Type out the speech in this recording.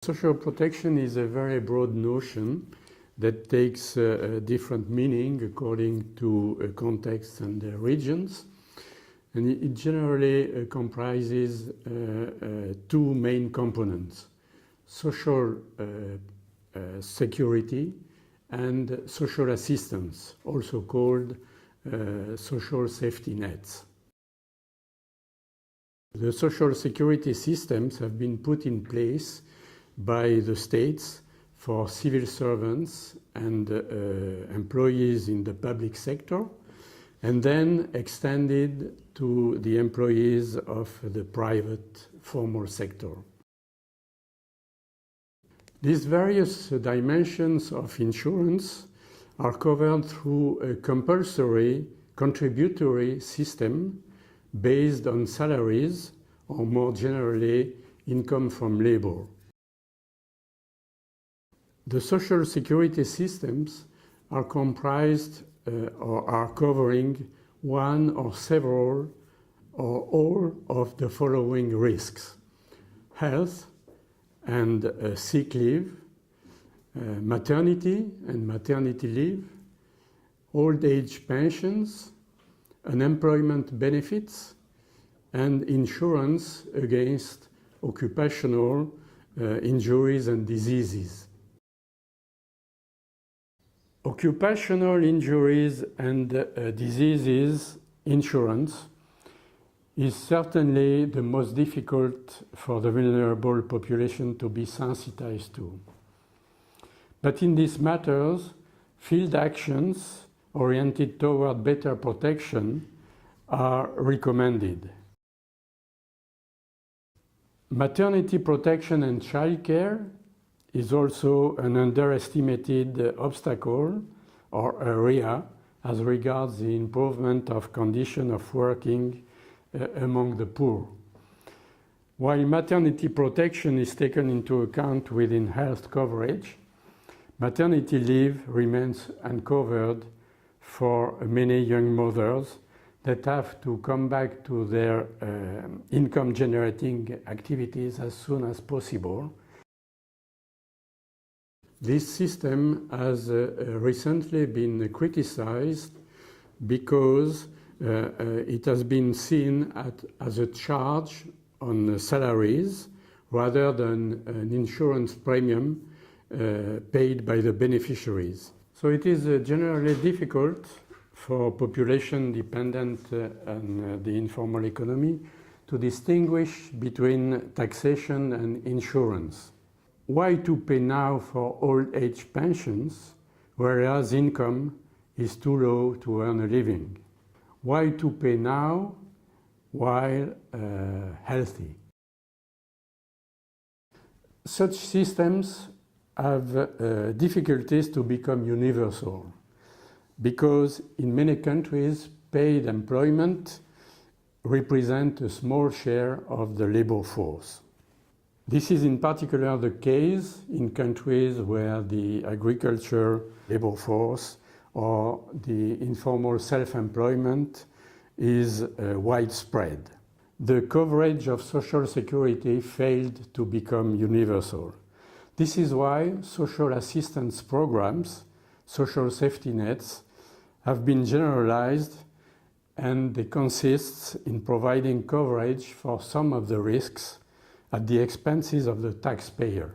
Social protection is a very broad notion that takes a different meaning according to context and regions. And it generally comprises two main components: social security and social assistance, also called social safety nets. The social security systems have been put in place by the states for civil servants and employees in the public sector, and then extended to the employees of the private formal sector. These various dimensions of insurance are covered through a compulsory contributory system based on salaries, or more generally, income from labor. The social security systems are comprised or are covering one or several or all of the following risks: health and sick leave, maternity and maternity leave, old age pensions, unemployment benefits, and insurance against occupational injuries and diseases. Occupational injuries and diseases insurance is certainly the most difficult for the vulnerable population to be sensitized to. But in these matters, field actions oriented toward better protection are recommended. Maternity protection and childcare is also an underestimated obstacle or area as regards the improvement of condition of working among the poor. While maternity protection is taken into account within health coverage, maternity leave remains uncovered for many young mothers that have to come back to their income-generating activities as soon as possible. This system has recently been criticized because it has been seen as a charge on salaries rather than an insurance premium paid by the beneficiaries. So it is generally difficult for population dependent on the informal economy to distinguish between taxation and insurance. Why to pay now for old age pensions, whereas income is too low to earn a living? Why to pay now while healthy? Such systems have difficulties to become universal because in many countries paid employment represents a small share of the labor force. This is in particular the case in countries where the agriculture labor force or the informal self-employment is widespread. The coverage of social security failed to become universal. This is why social assistance programs, social safety nets, have been generalized, and they consist in providing coverage for some of the risks at the expenses of the taxpayer.